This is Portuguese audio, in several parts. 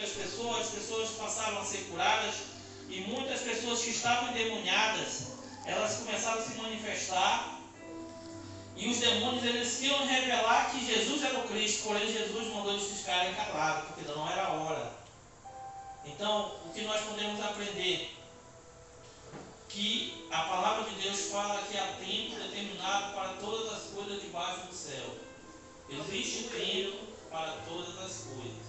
muitas pessoas, as pessoas passaram a ser curadas, e muitas pessoas que estavam endemoniadas, elas começaram a se manifestar, e os demônios eles queriam revelar que Jesus era o Cristo, porém Jesus mandou eles ficarem calados, porque não era a hora. Então, o que nós podemos aprender? Que a palavra de Deus fala que há tempo determinado para todas as coisas debaixo do céu. Existe tempo para todas as coisas.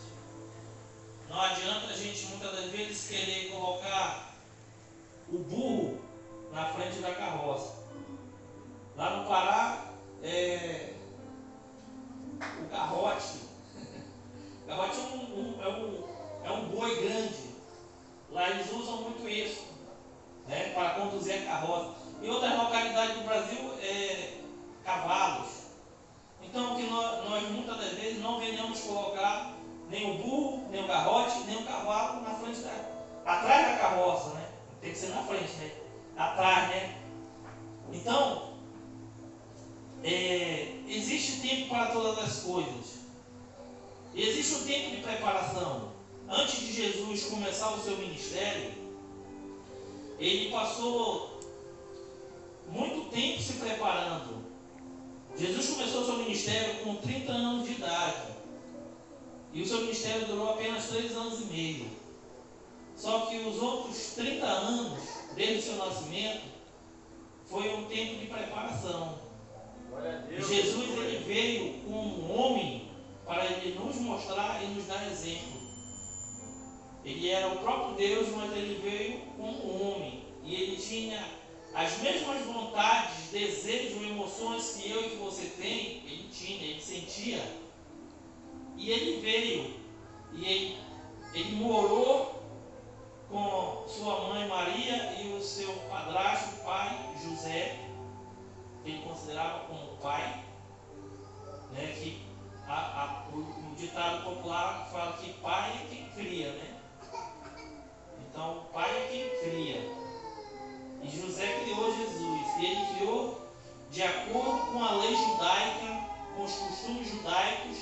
Não adianta a gente muitas das vezes querer colocar o burro na frente da carroça. Lá no Pará, o garrote. O garrote é um boi grande. Lá eles usam muito isso, né, para conduzir a carroça. Em outras localidades do Brasil, cavalos. Então, que nós muitas das vezes não venhamos colocar nem o burro, nem o garrote, nem o cavalo na frente atrás da carroça, né? Tem que ser na frente, né? Atrás, né? Então, existe tempo para todas as coisas. Existe um tempo de preparação. Antes de Jesus começar o seu ministério, ele passou muito tempo se preparando. Jesus começou o seu ministério com 30 anos de idade. E o seu ministério durou apenas 3 anos e meio. Só que os outros 30 anos, desde o seu nascimento, foi um tempo de preparação. E Jesus ele veio como um homem para ele nos mostrar e nos dar exemplo. Ele era o próprio Deus, mas ele veio como um homem. E ele tinha as mesmas vontades, desejos, emoções que eu e que você tem. Ele tinha, ele sentia. E ele veio. E ele morou com sua mãe Maria e o seu padrasto, pai José, que ele considerava como pai, né? Que o ditado popular fala que pai é quem cria, né? Então, o pai é quem cria. E José criou Jesus. E ele criou de acordo com a lei judaica, com os costumes judaicos.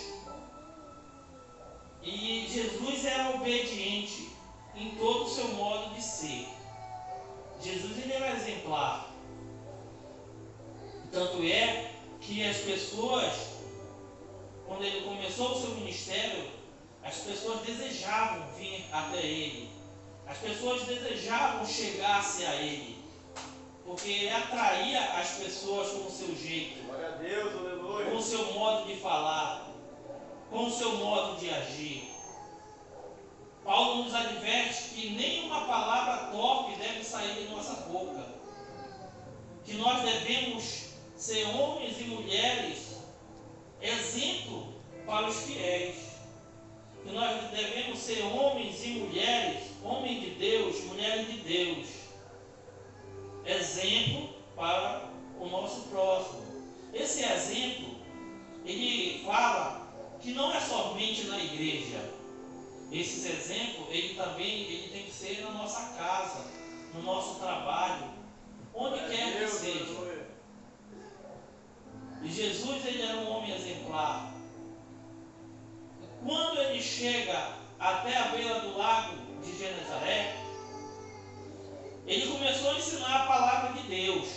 E Jesus era obediente em todo o seu modo de ser. Jesus ele era exemplar. Tanto é que as pessoas, quando ele começou o seu ministério, as pessoas desejavam vir até ele. As pessoas desejavam chegar-se a ele, porque ele atraía as pessoas com o seu jeito, glória a Deus, aleluia, com o seu modo de falar, com o seu modo de agir. Paulo nos adverte que nenhuma palavra torpe deve sair de nossa boca, que nós devemos ser homens e mulheres exemplo para os fiéis, que nós devemos ser homens e mulheres, homens de Deus, mulheres de Deus, exemplo para o nosso próximo. Esse exemplo, ele fala que não é somente na igreja. Esses exemplos, ele tem que ser na nossa casa, no nosso trabalho, onde quer que seja. E Jesus, ele era um homem exemplar. Quando ele chega até a beira do lago de Genezaré, ele começou a ensinar a palavra de Deus.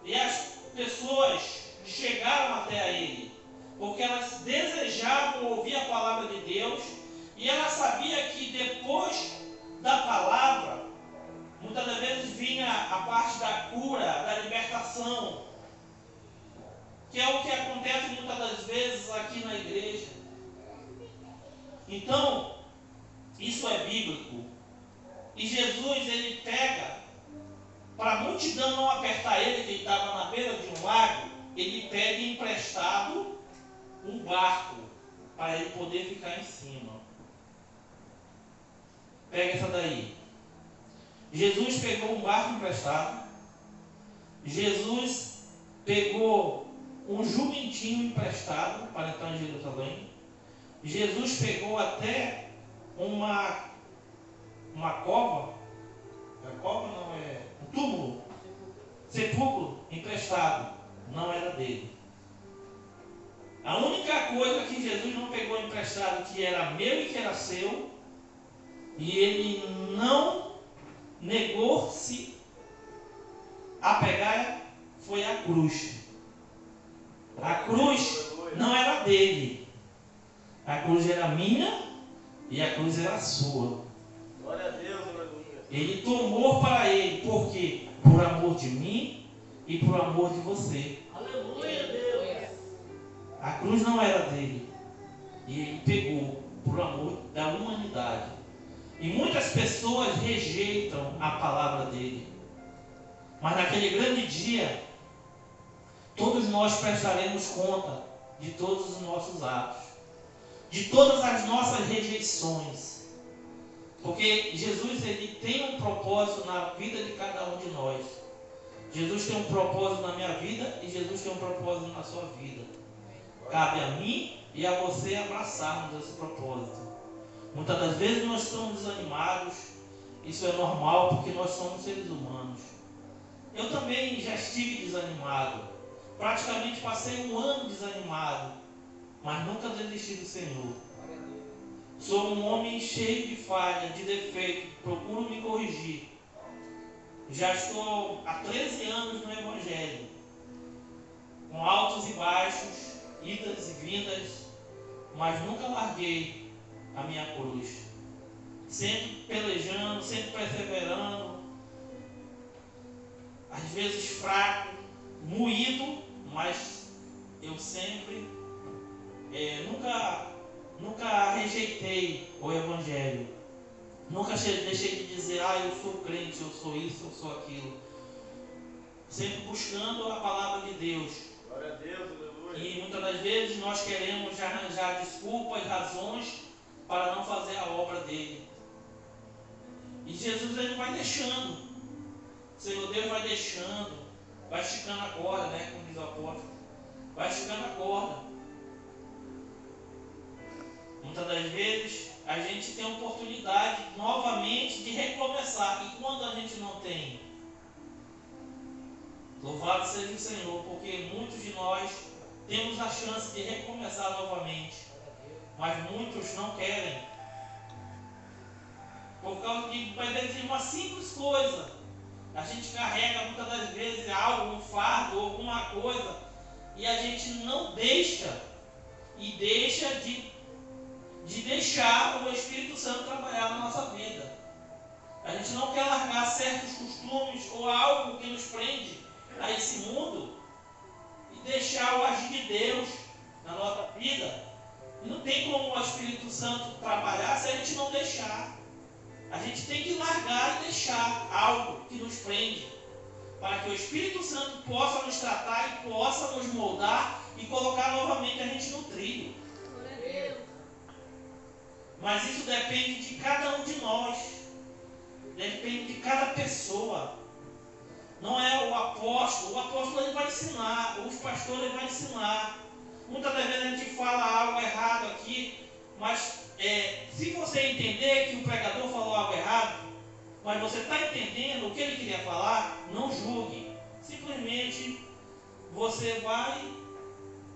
E as pessoas chegaram até a ele, porque elas desejavam ouvir a palavra de Deus, e ela sabia que depois da palavra, muitas das vezes vinha a parte da cura, da libertação, que é o que acontece muitas das vezes aqui na igreja. Então, isso é bíblico. E Jesus, ele pega, para a multidão não apertar ele, que ele estava na beira de um lago, ele pega emprestado um barco, para ele poder ficar em cima. Pega essa daí. Jesus pegou um barco emprestado. Jesus pegou um jumentinho emprestado para entrar em Jerusalém. Jesus pegou até uma cova, um túmulo, sepulcro emprestado, não era dele. A única coisa que Jesus não pegou emprestado, que era meu e que era seu, e ele não negou-se a pegar, foi a cruz. A cruz não era dele. A cruz era minha e a cruz era sua. Glória a Deus, aleluia. Ele tomou para ele, por quê? Por amor de mim e por amor de você. Aleluia, Deus. A cruz não era dele. E ele pegou por amor da humanidade. E muitas pessoas rejeitam a palavra dele. Mas naquele grande dia, todos nós prestaremos conta de todos os nossos atos, de todas as nossas rejeições. Porque Jesus, ele tem um propósito na vida de cada um de nós. Jesus tem um propósito na minha vida e Jesus tem um propósito na sua vida. Cabe a mim e a você abraçarmos esse propósito. Muitas das vezes nós estamos desanimados. Isso é normal porque nós somos seres humanos. Eu também já estive desanimado. Praticamente passei um ano desanimado. Mas nunca desisti do Senhor. Sou um homem cheio de falha, de defeito. Procuro me corrigir. Já estou há 13 anos no Evangelho. Com altos e baixos, idas e vindas. Mas nunca larguei a minha cruz. Sempre pelejando, sempre perseverando. Às vezes fraco, moído, mas eu sempre nunca rejeitei o Evangelho. Nunca deixei de dizer, eu sou crente, eu sou isso, eu sou aquilo. Sempre buscando a palavra de Deus. Glória a Deus, aleluia. E muitas das vezes nós queremos arranjar desculpas, razões para não fazer a obra dele. E Jesus, ele vai deixando. O Senhor Deus vai deixando, vai esticando a corda, né, como diz o apóstolo. Vai esticando a corda. Muitas das vezes a gente tem a oportunidade novamente de recomeçar. E quando a gente não tem? Louvado seja o Senhor, porque muitos de nós temos a chance de recomeçar novamente. Mas muitos não querem. Por causa de, às vezes, uma simples coisa. A gente carrega muitas das vezes algo, um fardo, alguma coisa, e a gente não deixa, e deixa de deixar o Espírito Santo trabalhar na nossa vida. A gente não quer largar certos costumes ou algo que nos prende a esse mundo e deixar o agir de Deus na nossa vida. E não tem como o Espírito Santo trabalhar se a gente não deixar. A gente tem que largar e deixar algo que nos prende, para que o Espírito Santo possa nos tratar e possa nos moldar e colocar novamente a gente no trilho. Mas isso depende de cada um de nós, depende de cada pessoa. Não é o apóstolo ele vai ensinar, os pastores vão ensinar. Muitas das vezes a gente fala algo errado aqui, mas se você entender que o pregador falou algo errado, mas você está entendendo o que ele queria falar, não julgue. Simplesmente você vai,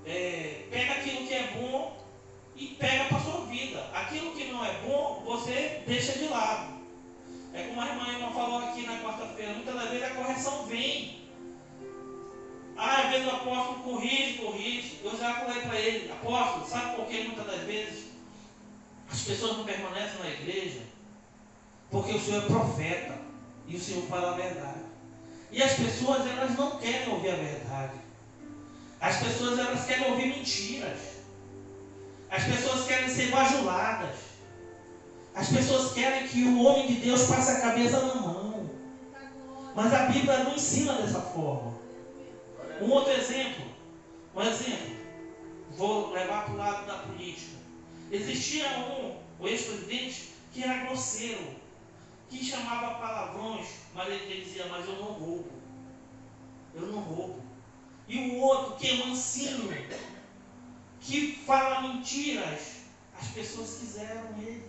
pega aquilo que é bom e pega para a sua vida. Aquilo que não é bom, você deixa de lado. É como a irmã Emma falou aqui na quarta-feira, muitas das vezes a correção vem. Às vezes o apóstolo corrige. Eu já falei para ele, apóstolo, sabe por que muitas das vezes as pessoas não permanecem na igreja? Porque o Senhor é profeta e o Senhor fala a verdade. E as pessoas, elas não querem ouvir a verdade. As pessoas, elas querem ouvir mentiras. As pessoas querem ser bajuladas. As pessoas querem que o homem de Deus passe a cabeça na mão. Mas a Bíblia não ensina dessa forma. Um outro exemplo. Vou levar para o lado da política. Existia o ex-presidente que era grosseiro, que chamava palavrões, mas ele dizia, mas eu não roubo. Eu não roubo. E o outro que é mansinho, que fala mentiras, as pessoas quiseram ele.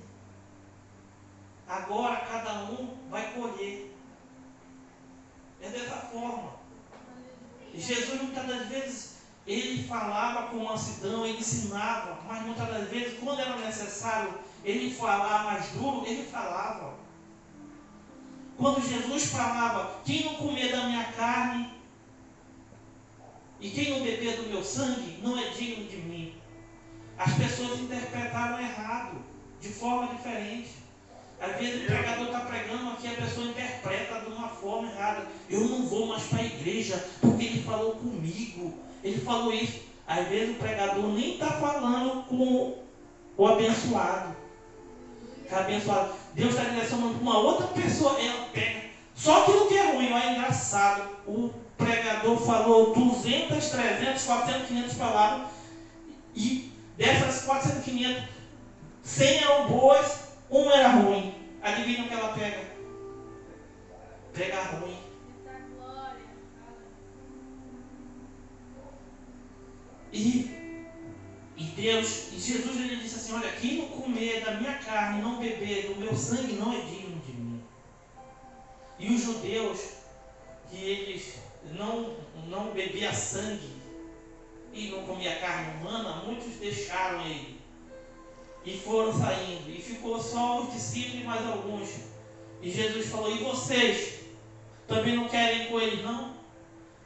Agora cada um vai colher. É dessa forma. E Jesus muitas das vezes ele falava com mansidão, ele ensinava, mas muitas das vezes, quando era necessário ele falar mais duro, ele falava. Quando Jesus falava, quem não comer da minha carne e quem não beber do meu sangue, não é digno de mim. As pessoas interpretaram errado, de forma diferente. Às vezes o pregador está pregando aqui, a pessoa interpreta de uma forma errada. Eu não vou mais para a igreja, porque ele falou comigo, ele falou isso. Às vezes o pregador nem está falando com o abençoado. Abençoado. Deus está direcionando para uma outra pessoa, ela pega. Só aquilo que é ruim, é engraçado. O pregador falou 200, 300, 400, 500 palavras. E dessas 400, 500, 100 eram boas, uma era ruim. Adivinha o que ela pega? Pega ruim. E Deus, e Jesus ele disse assim, olha, quem não comer da minha carne, não beber do meu sangue, não é digno de mim. E os judeus, que eles não bebiam sangue e não comia carne humana, muitos deixaram ele. E foram saindo. E ficou só os discípulos e mais alguns. E Jesus falou, e vocês? Também não querem ir com ele, não?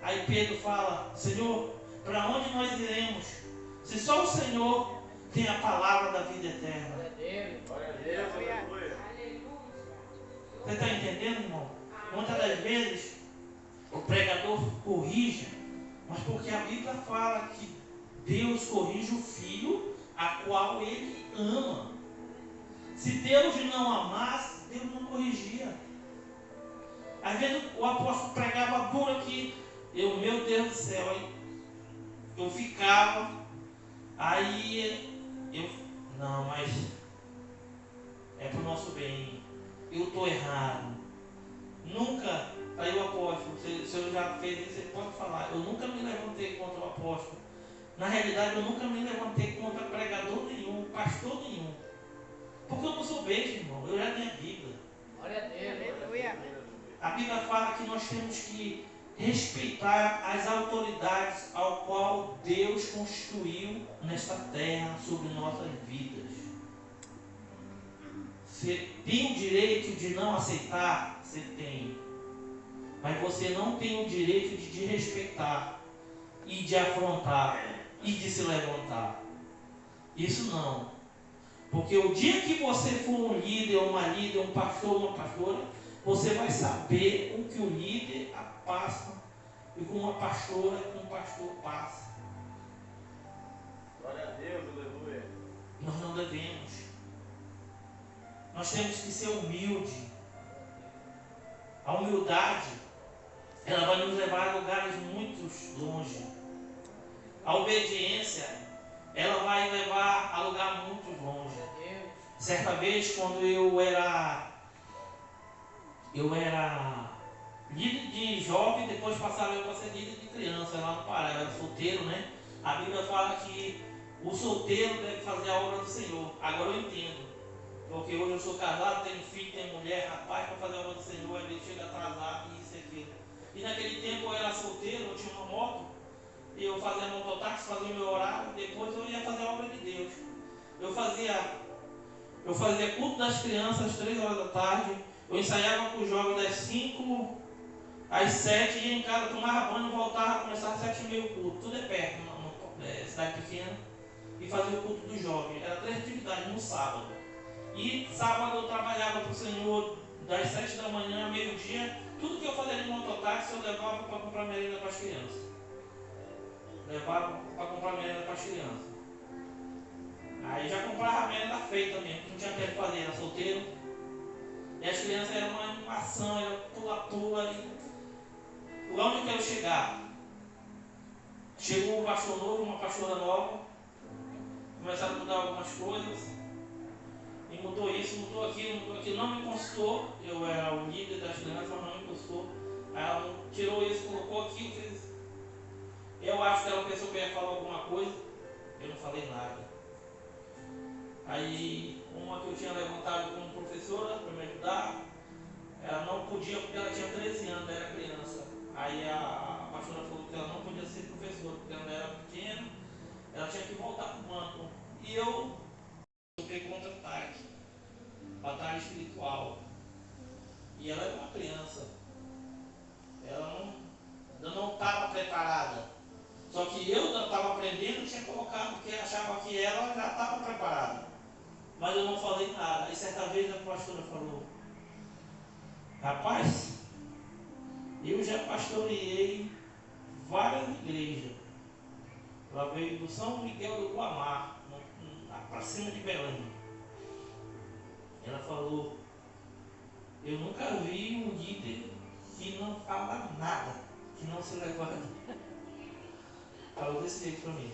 Aí Pedro fala, Senhor, para onde nós iremos? Se só o Senhor tem a palavra da vida eterna. Glória a Deus, aleluia. Você está entendendo, irmão? Muitas das vezes o pregador corrige, mas porque a Bíblia fala que Deus corrige o filho a qual ele ama. Se Deus não amasse, Deus não corrigia. Às vezes o apóstolo pregava duro aqui, meu Deus do céu, aí eu ficava, não, mas é para o nosso bem, eu estou errado. Nunca, aí o apóstolo, se o senhor já fez isso, ele pode falar, eu nunca me levantei contra o apóstolo. Na realidade, eu nunca me levantei contra pregador nenhum, pastor nenhum. Porque eu não sou besta, irmão, eu já tenho a Bíblia. Glória a Deus. Aleluia. A Bíblia fala que nós temos que respeitar as autoridades ao qual Deus constituiu nesta terra sobre nossas vidas. Você tem o direito de não aceitar? Você tem. Mas você não tem o direito de desrespeitar e de afrontar e de se levantar. Isso não. Porque o dia que você for um líder, uma líder, um pastor, uma pastora, você vai saber o que o líder passa e como uma pastora, como um pastor passa. Glória a Deus, aleluia. Nós não devemos. Nós temos que ser humildes. A humildade, ela vai nos levar a lugares muito longe. A obediência, ela vai levar a lugar muito longe. Certa vez, quando eu era líder de jovem, depois passaram eu para ser líder de criança lá no Pará. Eu era solteiro, né? A Bíblia fala que o solteiro deve fazer a obra do Senhor. Agora eu entendo. Porque hoje eu sou casado, tenho filho, tenho mulher, rapaz, para fazer a obra do Senhor, às vezes chega atrasado e isso e aquilo. E naquele tempo eu era solteiro, eu tinha uma moto, e eu fazia mototáxi, fazia o meu horário, depois eu ia fazer a obra de Deus. Eu fazia culto das crianças às 3 horas da tarde, eu ensaiava com os jovens das 5 às 7, ia em casa, tomava banho, voltava, começava às 7h30 o culto, tudo é perto, cidade pequena, e fazia o culto dos jovens. Era 3 atividades no sábado. E sábado eu trabalhava para o Senhor das 7 da manhã ao meio-dia. Tudo que eu fazia de mototáxi eu levava para comprar merenda para as crianças. Aí já comprava a merenda feita mesmo, não tinha tempo de fazer, era solteiro. E as crianças eram uma animação, era pula-pula. Lá onde eu quero chegar? Chegou um pastor novo, uma pastora nova. Começaram a mudar algumas coisas. E mudou isso, mudou aquilo, não me consultou. Eu era o líder das crianças, mas não me consultou. Aí ela tirou isso, colocou aquilo, fez isso. Eu acho que ela pensou que eu ia falar alguma coisa. Eu não falei nada. Aí uma que eu tinha levantado como professora para me ajudar, ela não podia porque ela tinha 13 anos, era criança. Aí a pastora falou que ela não podia ser professora, porque ela era pequena, ela tinha que voltar para o banco. E eu fiquei contra-ataque, batalha espiritual. E ela era uma criança, ela não estava preparada. Só que eu não estava aprendendo, tinha colocado, porque achava que ela já estava preparada. Mas eu não falei nada. Aí certa vez a pastora falou: rapaz, eu já pastoreei várias igrejas. Ela veio do São Miguel do Guamá, para cima de Belém. Ela falou: eu nunca vi um líder que não fala nada, que não se levanta. Falou desse jeito para mim.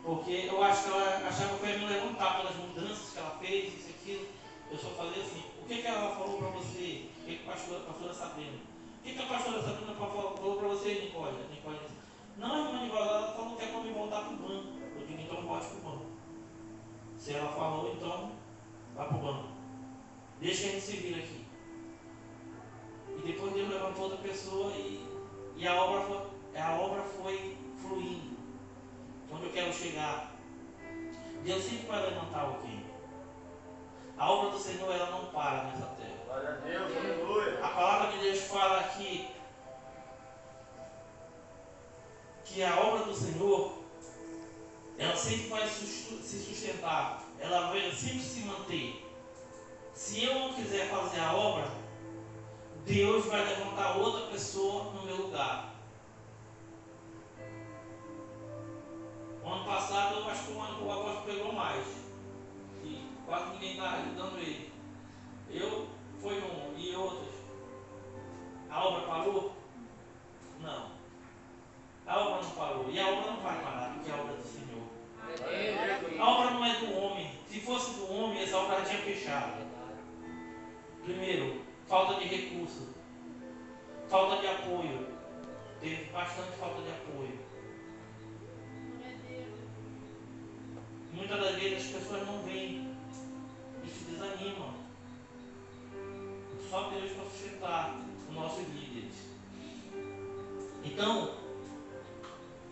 Porque eu acho que ela achava que eu ia me levantar pelas mudanças que ela fez, isso e aquilo. Eu só falei assim: o que ela falou para você? O que a pastora Sabrina? O que a pastora Sabrina falou para você, Nicole? Nicole disse: não, irmã Nicole, ela falou que é para me voltar para o banco. Eu digo: então volte para o banco. Se ela falou, então vá para o banco. Deixa que a gente se vira aqui. E depois Deus levantou outra pessoa e a obra foi fluindo. Onde eu quero chegar? Deus sempre vai levantar alguém. A obra do Senhor, ela não para nessa terra. Glória a Deus, aleluia. A palavra de Deus fala aqui que a obra do Senhor, ela sempre vai se sustentar. Ela vai sempre se manter. Se eu não quiser fazer a obra, Deus vai levantar outra pessoa no meu lugar. O ano passado, eu acho que o apóstolo pegou mais. E quase ninguém está ajudando ele. Eu fui um e outros. A obra parou? Não. A obra não parou. E a obra não vai parar, porque é a obra do Senhor. A obra não é do homem. Se fosse do homem, essa obra já tinha fechado. Primeiro, falta de recurso. Falta de apoio. Teve bastante falta de apoio. Muitas das vezes as pessoas não veem e se desanimam. Só Deus para sustentar os nossos líderes. Então,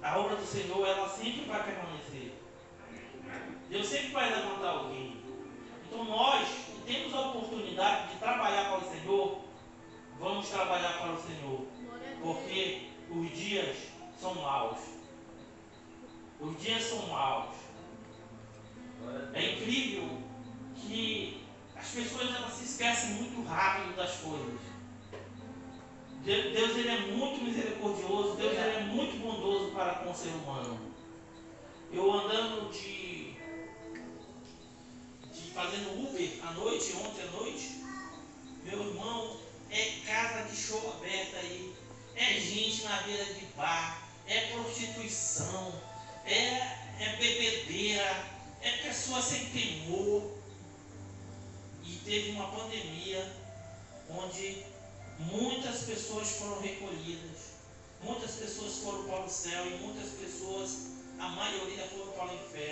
a obra do Senhor, ela sempre vai permanecer. Deus sempre vai levantar alguém. Então nós, que temos a oportunidade de trabalhar para o Senhor, vamos trabalhar para o Senhor. Porque os dias são maus. Os dias são maus. É incrível que as pessoas elas se esquecem muito rápido das coisas. Deus ele é muito misericordioso, Deus ele é muito bondoso para com o ser humano. Eu andando fazendo Uber à noite, ontem à noite, meu irmão, é casa de show aberta aí, é gente na beira de bar, é prostituição, é bebedeira, é pessoa sem temor. E teve uma pandemia onde muitas pessoas foram recolhidas, muitas pessoas foram para o céu e muitas pessoas, a maioria foram para o inferno.